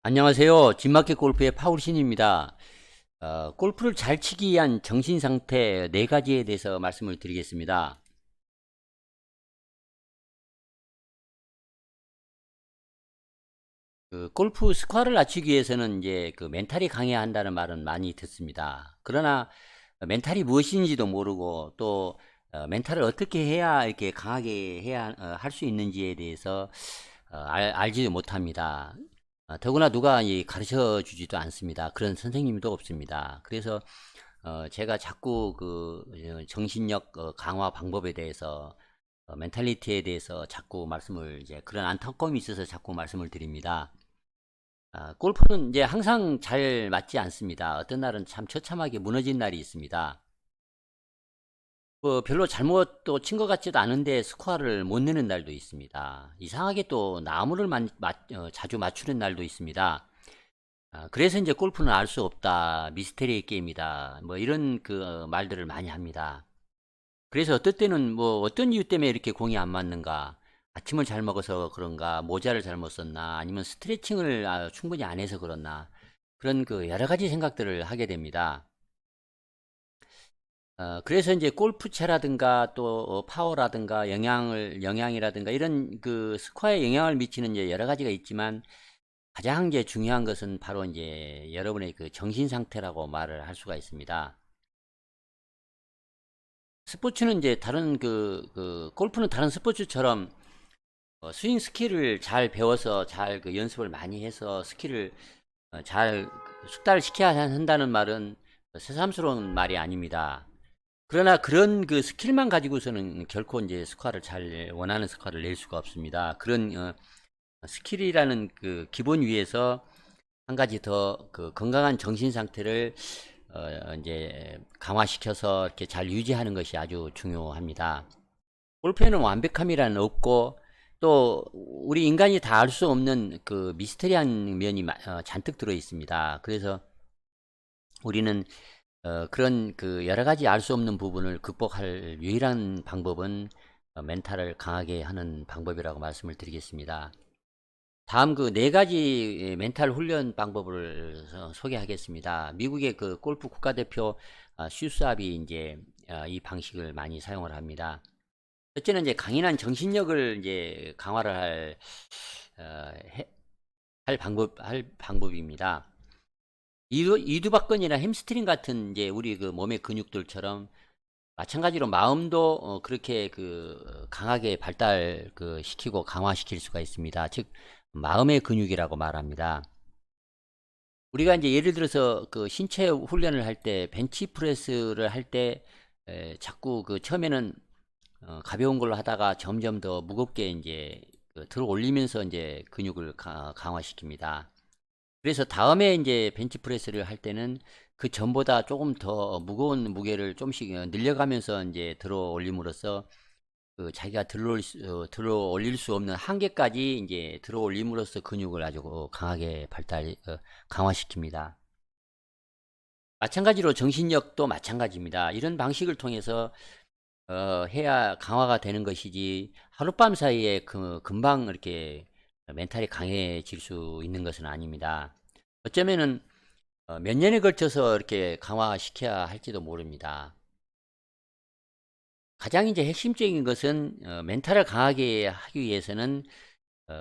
안녕하세요. 진마켓 골프의 파울신입니다. 골프를 잘 치기 위한 정신 상태 네 가지에 대해서 말씀을 드리겠습니다. 골프 스코어를 낮추기 위해서는 이제 그 멘탈이 강해야 한다는 말은 많이 듣습니다. 그러나 멘탈이 무엇인지도 모르고 또 멘탈을 어떻게 해야 이렇게 강하게 해야 할 수 있는지에 대해서 알지도 못합니다. 더구나 누가 가르쳐 주지도 않습니다. 그런 선생님도 없습니다. 그래서 제가 자꾸 정신력 강화 방법에 대해서 멘탈리티에 대해서 자꾸 말씀을 이제 그런 안타까움이 있어서 자꾸 말씀을 드립니다. 골프는 이제 항상 잘 맞지 않습니다. 어떤 날은 참 처참하게 무너진 날이 있습니다. 별로 잘못 또 친 것 같지도 않은데 스코어를 못 내는 날도 있습니다. 이상하게 또 나무를 자주 맞추는 날도 있습니다. 그래서 이제 골프는 알 수 없다, 미스테리 게임이다, 뭐 이런 말들을 많이 합니다. 그래서 어떨 때는 뭐 어떤 이유 때문에 이렇게 공이 안 맞는가, 아침을 잘 먹어서 그런가, 모자를 잘못 썼나, 아니면 스트레칭을 충분히 안 해서 그렇나, 그런 여러 가지 생각들을 하게 됩니다. 그래서 이제 골프채라든가 또 파워라든가 영향이라든가 이런 스코어에 영향을 미치는 이제 여러 가지가 있지만 가장 이제 중요한 것은 바로 이제 여러분의 정신 상태라고 말을 할 수가 있습니다. 스포츠는 이제 골프는 다른 스포츠처럼 스윙 스킬을 잘 배워서 잘 연습을 많이 해서 스킬을 잘 숙달을 시켜야 한다는 말은 새삼스러운 말이 아닙니다. 그러나 그런 스킬만 가지고서는 결코 이제 원하는 스코어를 낼 수가 없습니다. 그런 스킬이라는 기본 위에서 한 가지 더 건강한 정신 상태를 이제 강화시켜서 이렇게 잘 유지하는 것이 아주 중요합니다. 골프에는 완벽함이라는 없고 또 우리 인간이 다 알 수 없는 미스터리한 면이 잔뜩 들어 있습니다. 그래서 우리는 그런 여러 가지 알 수 없는 부분을 극복할 유일한 방법은 멘탈을 강하게 하는 방법이라고 말씀을 드리겠습니다. 다음 네 가지 멘탈 훈련 방법을 소개하겠습니다. 미국의 골프 국가대표 슈스압이 이제 이 방식을 많이 사용을 합니다. 첫째는 이제 강인한 정신력을 이제 강화를 어, 할 방법입니다. 이두박근이나 햄스트링 같은 이제 우리 몸의 근육들처럼 마찬가지로 마음도 그렇게 강하게 발달 시키고 강화시킬 수가 있습니다. 즉 마음의 근육이라고 말합니다. 우리가 이제 예를 들어서 신체 훈련을 할 때 벤치프레스를 할 때 자꾸 처음에는 가벼운 걸로 하다가 점점 더 무겁게 이제 들어 올리면서 이제 근육을 강화시킵니다. 그래서 다음에 이제 벤치프레스를 할 때는 그 전보다 조금 더 무거운 무게를 좀씩 늘려가면서 이제 들어 올림으로써 자기가 들어 올릴 수 없는 한계까지 이제 들어 올림으로써 근육을 아주 강하게 강화시킵니다. 마찬가지로 정신력도 마찬가지입니다. 이런 방식을 통해서 해야 강화가 되는 것이지 하룻밤 사이에 금방 이렇게 멘탈이 강해질 수 있는 것은 아닙니다. 어쩌면은 몇 년에 걸쳐서 이렇게 강화시켜야 할지도 모릅니다. 가장 이제 핵심적인 것은 멘탈을 강하게 하기 위해서는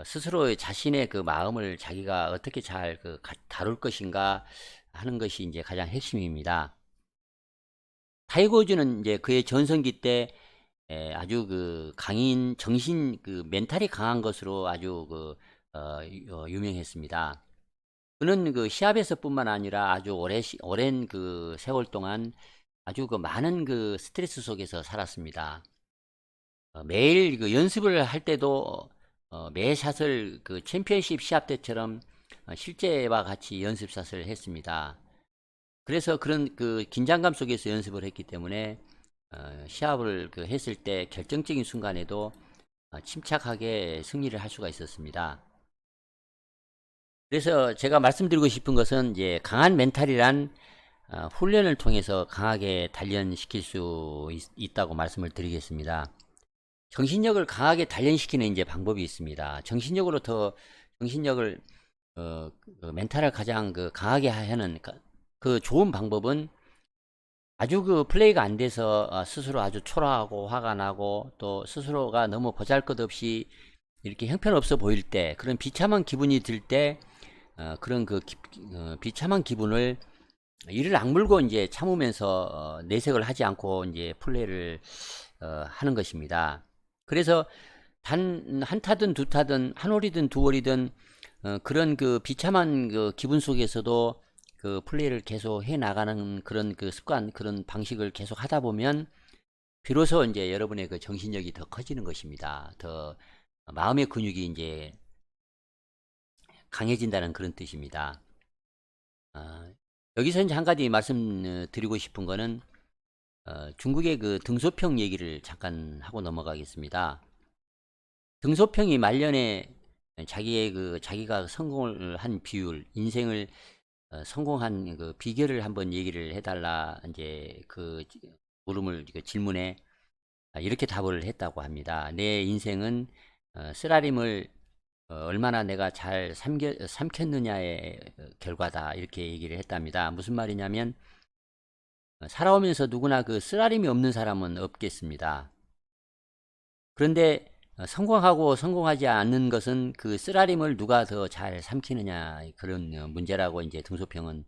스스로 자신의 마음을 자기가 어떻게 잘 다룰 것인가 하는 것이 이제 가장 핵심입니다. 타이거 우즈는 이제 그의 전성기 때 아주 강인 멘탈이 강한 것으로 아주 유명했습니다. 그는 시합에서뿐만 아니라 아주 오랜 세월 동안 아주 많은 스트레스 속에서 살았습니다. 매일 연습을 할 때도 매 샷을 챔피언십 시합 때처럼 실제와 같이 연습샷을 했습니다. 그래서 그런 긴장감 속에서 연습을 했기 때문에 시합을 했을 때 결정적인 순간에도 침착하게 승리를 할 수가 있었습니다. 그래서 제가 말씀드리고 싶은 것은 이제 강한 멘탈이란 훈련을 통해서 강하게 단련시킬 수 있다고 말씀을 드리겠습니다. 정신력을 강하게 단련시키는 이제 방법이 있습니다. 정신력을 그 멘탈을 가장 그 강하게 하는 그 좋은 방법은 아주 그 플레이가 안 돼서 스스로 아주 초라하고 화가 나고 또 스스로가 너무 보잘것없이 이렇게 형편없어 보일 때 그런 비참한 기분이 들 때 그런 그 비참한 기분을 이를 악물고 이제 참으면서 내색을 하지 않고 이제 플레이를 하는 것입니다. 그래서 단 한 타든 두 타든 한 홀이든 두 홀이든 그런 그 비참한 그 기분 속에서도 그 플레이를 계속 해 나가는 그런 그 습관, 그런 방식을 계속 하다 보면 비로소 이제 여러분의 그 정신력이 더 커지는 것입니다. 더 마음의 근육이 이제 강해진다는 그런 뜻입니다. 아, 여기서 이제 한 가지 말씀드리고 싶은 거는 중국의 그 등소평 얘기를 잠깐 하고 넘어가겠습니다. 등소평이 말년에 자기가 성공을 한 비율, 인생을 성공한 그 비결을 한번 얘기를 해달라 이제 그 물음을 그 질문에 이렇게 답을 했다고 합니다. 내 인생은 쓰라림을 얼마나 내가 잘 삼켰느냐의 결과다 이렇게 얘기를 했답니다. 무슨 말이냐면 살아오면서 누구나 그 쓰라림이 없는 사람은 없겠습니다. 그런데 성공하고 성공하지 않는 것은 그 쓰라림을 누가 더 잘 삼키느냐 그런 문제라고 이제 등소평은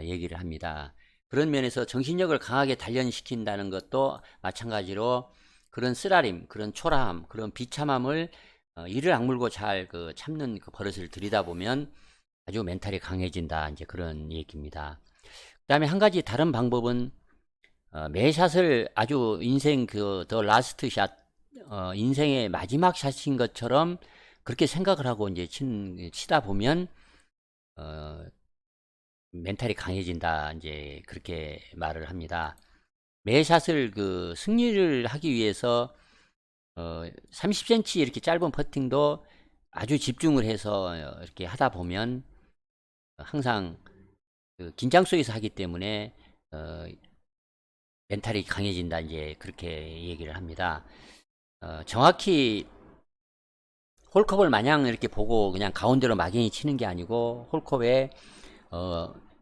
얘기를 합니다. 그런 면에서 정신력을 강하게 단련시킨다는 것도 마찬가지로 그런 쓰라림, 그런 초라함, 그런 비참함을 이를 악물고 잘 그 참는 그 버릇을 들이다 보면 아주 멘탈이 강해진다 이제 그런 얘기입니다. 그다음에 한 가지 다른 방법은 매 샷을 아주 인생 그 더 라스트 샷 인생의 마지막 샷인 것처럼 그렇게 생각을 하고 이제 치다 보면 어, 멘탈이 강해진다 이제 그렇게 말을 합니다. 매 샷을 그 승리를 하기 위해서 30cm 이렇게 짧은 퍼팅도 아주 집중을 해서 이렇게 하다 보면 항상 그 긴장 속에서 하기 때문에 멘탈이 강해진다 이제 그렇게 얘기를 합니다. 정확히 홀컵을 마냥 이렇게 보고 그냥 가운데로 막연히 치는 게 아니고 홀컵에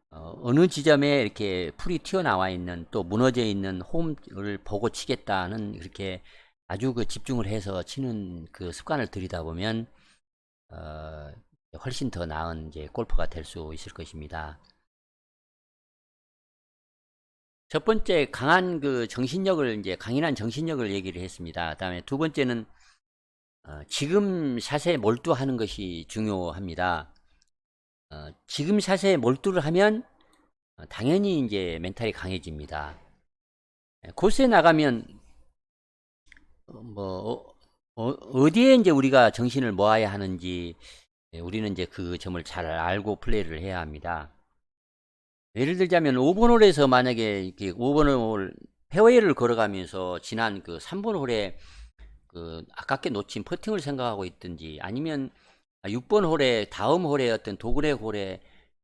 어느 지점에 이렇게 풀이 튀어나와 있는 또 무너져 있는 홈을 보고 치겠다는 그렇게 아주 그 집중을 해서 치는 그 습관을 들이다 보면 어, 훨씬 더 나은 이제 골퍼가 될 수 있을 것입니다. 첫 번째 강한 그 정신력을 이제 강인한 정신력을 얘기를 했습니다. 그다음에 두 번째는 지금 샷에 몰두하는 것이 중요합니다. 지금 샷에 몰두를 하면 당연히 이제 멘탈이 강해집니다. 코스에 나가면 뭐 어디에 이제 우리가 정신을 모아야 하는지 우리는 이제 그 점을 잘 알고 플레이를 해야 합니다. 예를 들자면 5번 홀에서 만약에 이렇게 5번 홀 페어웨이를 걸어가면서 지난 그 3번 홀에 그 아깝게 놓친 퍼팅을 생각하고 있든지 아니면 6번 홀에 다음 홀에 어떤 도그렉 홀에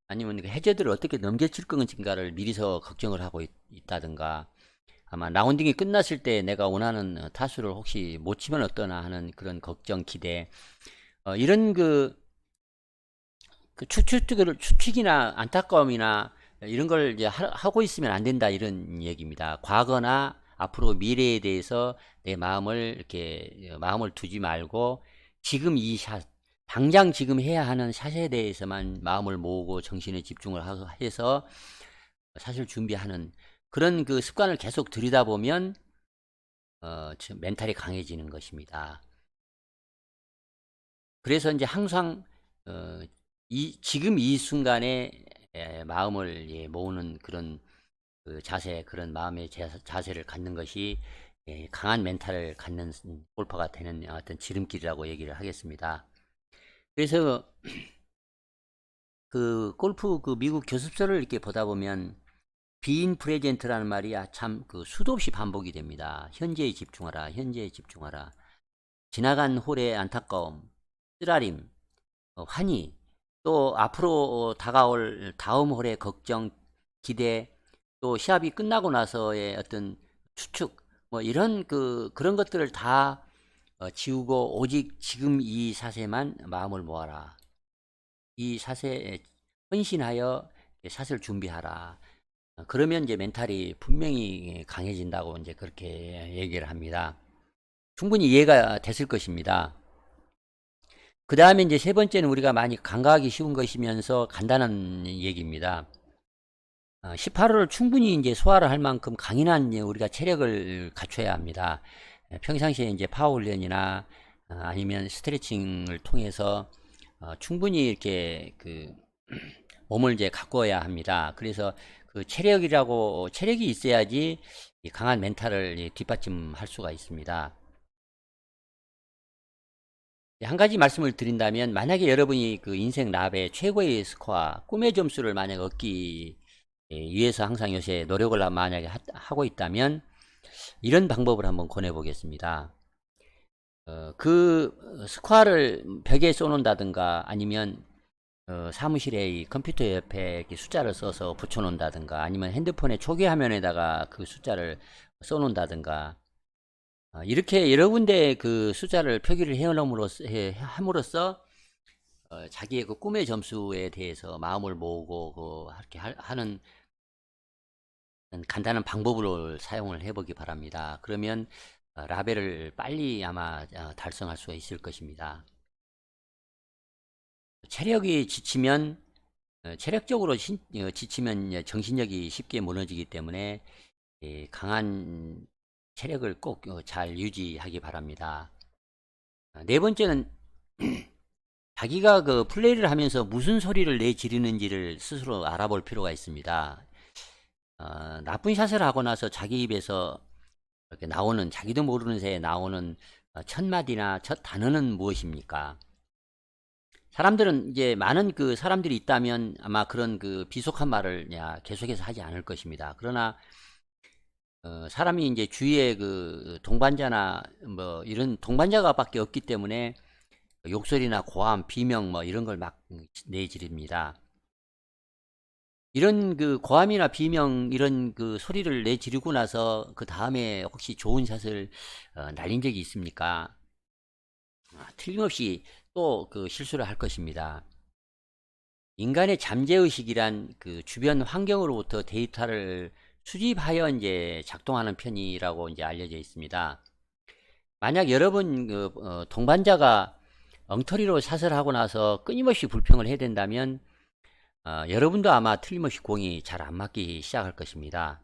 아니면 그 해저드를 어떻게 넘겨칠 건가를 미리서 걱정을 하고 있다든가 아마 라운딩이 끝났을 때 내가 원하는 타수를 혹시 못 치면 어떠나 하는 그런 걱정 기대 이런 그 추측이나 안타까움이나 이런 걸 이제 하고 있으면 안 된다 이런 얘기입니다. 과거나 앞으로 미래에 대해서 내 마음을 이렇게 마음을 두지 말고 지금 이 샷, 당장 지금 해야 하는 샷에 대해서만 마음을 모으고 정신에 집중을 해서 샷을 준비하는 그런 그 습관을 계속 들이다 보면 멘탈이 강해지는 것입니다. 그래서 이제 항상 지금 이 순간에 마음을 모으는 그런 그 자세, 그런 마음의 자세를 갖는 것이 강한 멘탈을 갖는 골퍼가 되는 어떤 지름길이라고 얘기를 하겠습니다. 그래서 그 골프 그 미국 교습서를 이렇게 보다 보면 비인 프레젠트라는 말이 참 그 수도 없이 반복이 됩니다. 현재에 집중하라, 현재에 집중하라. 지나간 홀의 안타까움, 쓰라림, 환희, 또 앞으로 다가올 다음 홀의 걱정, 기대, 또 시합이 끝나고 나서의 어떤 추측, 뭐 이런 그런 것들을 다 지우고 오직 지금 이 샷에만 마음을 모아라. 이 샷에 헌신하여 샷을 준비하라. 그러면 이제 멘탈이 분명히 강해진다고 이제 그렇게 얘기를 합니다. 충분히 이해가 됐을 것입니다. 그 다음에 이제 세 번째는 우리가 많이 간과하기 쉬운 것이면서 간단한 얘기입니다. 18호를 충분히 이제 소화를 할 만큼 강인한 우리가 체력을 갖춰야 합니다. 평상시에 이제 파워훈련이나 아니면 스트레칭을 통해서 충분히 이렇게 그 몸을 이제 가꿔야 합니다. 그래서 그 체력이 있어야지 이 강한 멘탈을 뒷받침할 수가 있습니다. 한 가지 말씀을 드린다면, 만약에 여러분이 그 인생 랍의 최고의 스코어, 꿈의 점수를 만약 얻기 위해서 항상 요새 노력을 만약에 하고 있다면 이런 방법을 한번 권해 보겠습니다. 그 스코어를 벽에 쏘는다든가 아니면 사무실에 이 컴퓨터 옆에 숫자를 써서 붙여 놓는다든가 아니면 핸드폰의 초기 화면에다가 그 숫자를 써 놓는다든가 이렇게 여러 군데 그 숫자를 표기를 함으로써 자기의 그 꿈의 점수에 대해서 마음을 모으고 그렇게 하는 간단한 방법으로 사용을 해보기 바랍니다. 그러면 라벨을 빨리 아마 달성할 수가 있을 것입니다. 체력이 지치면 체력적으로 지치면 정신력이 쉽게 무너지기 때문에 강한 체력을 꼭 잘 유지하기 바랍니다. 네 번째는 자기가 그 플레이를 하면서 무슨 소리를 내지르는지를 스스로 알아볼 필요가 있습니다. 나쁜 샷을 하고 나서 자기 입에서 이렇게 나오는, 자기도 모르는 새에 나오는 첫 마디나 첫 단어는 무엇입니까? 사람들은 이제 많은 그 사람들이 있다면 아마 그런 그 비속한 말을 계속해서 하지 않을 것입니다. 그러나 사람이 이제 주위에 그 동반자나 뭐 이런 동반자가 밖에 없기 때문에 욕설이나 고함, 비명 뭐 이런 걸 막 내지릅니다. 이런 그 고함이나 비명 이런 그 소리를 내지르고 나서 그 다음에 혹시 좋은 샷을 날린 적이 있습니까? 틀림없이 또 그 실수를 할 것입니다. 인간의 잠재의식이란 그 주변 환경으로부터 데이터를 수집하여 이제 작동하는 편이라고 이제 알려져 있습니다. 만약 여러분 그 동반자가 엉터리로 샷을 하고 나서 끊임없이 불평을 해야 된다면 여러분도 아마 틀림없이 공이 잘 안 맞기 시작할 것입니다.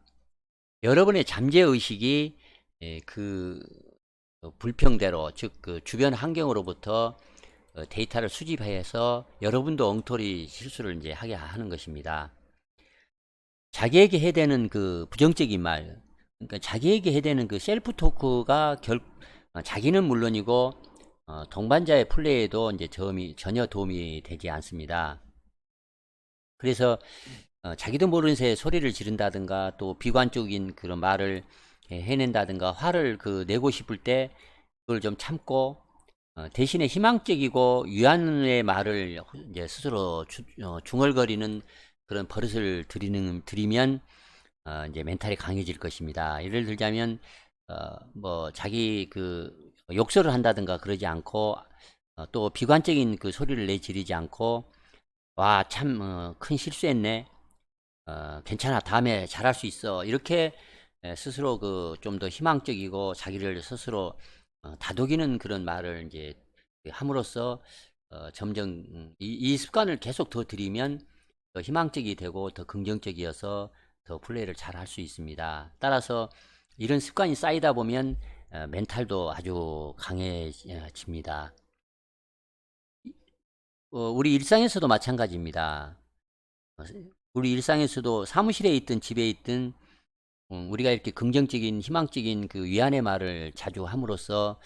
여러분의 잠재의식이 그 불평대로, 즉 그 주변 환경으로부터 데이터를 수집해서 여러분도 엉터리 실수를 이제 하게 하는 것입니다. 자기에게 해대는 그 부정적인 말, 그러니까 자기에게 해대는 그 셀프 토크가 자기는 물론이고 동반자의 플레이에도 이제 전혀 도움이 되지 않습니다. 그래서 자기도 모르는 새에 소리를 지른다든가 또 비관적인 그런 말을 해낸다든가 화를 그 내고 싶을 때 그걸 좀 참고 대신에 희망적이고 위안의 말을 이제 스스로 중얼거리는 그런 버릇을 들이면 이제 멘탈이 강해질 것입니다. 예를 들자면 뭐 자기 그 욕설을 한다든가 그러지 않고 또 비관적인 그 소리를 내지르지 않고 와 참 큰 실수했네, 괜찮아 다음에 잘할 수 있어, 이렇게 스스로 그 좀 더 희망적이고 자기를 스스로 다독이는 그런 말을 이제 함으로써 점점 이 습관을 계속 더 들이면 더 희망적이 되고 더 긍정적이어서 더 플레이를 잘 할 수 있습니다. 따라서 이런 습관이 쌓이다 보면 멘탈도 아주 강해집니다. 우리 일상에서도 마찬가지입니다. 우리 일상에서도 사무실에 있든 집에 있든 우리가 이렇게 긍정적인 희망적인 그 위안의 말을 자주 함으로써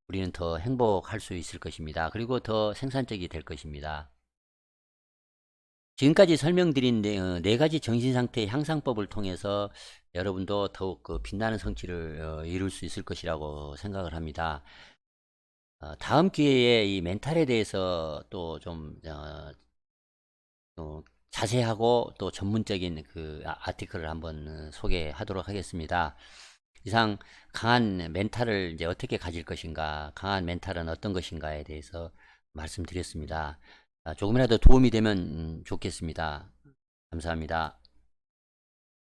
우리는 더 행복할 수 있을 것입니다. 그리고 더 생산적이 될 것입니다. 지금까지 설명드린 네 가지 정신상태의 향상법을 통해서 여러분도 더욱 그 빛나는 성취를 이룰 수 있을 것이라고 생각을 합니다. 다음 기회에 이 멘탈에 대해서 또 좀 자세하고 또 전문적인 그 아티클을 한번 소개하도록 하겠습니다. 이상 강한 멘탈을 이제 어떻게 가질 것인가, 강한 멘탈은 어떤 것인가에 대해서 말씀드렸습니다. 조금이라도 도움이 되면 좋겠습니다. 감사합니다.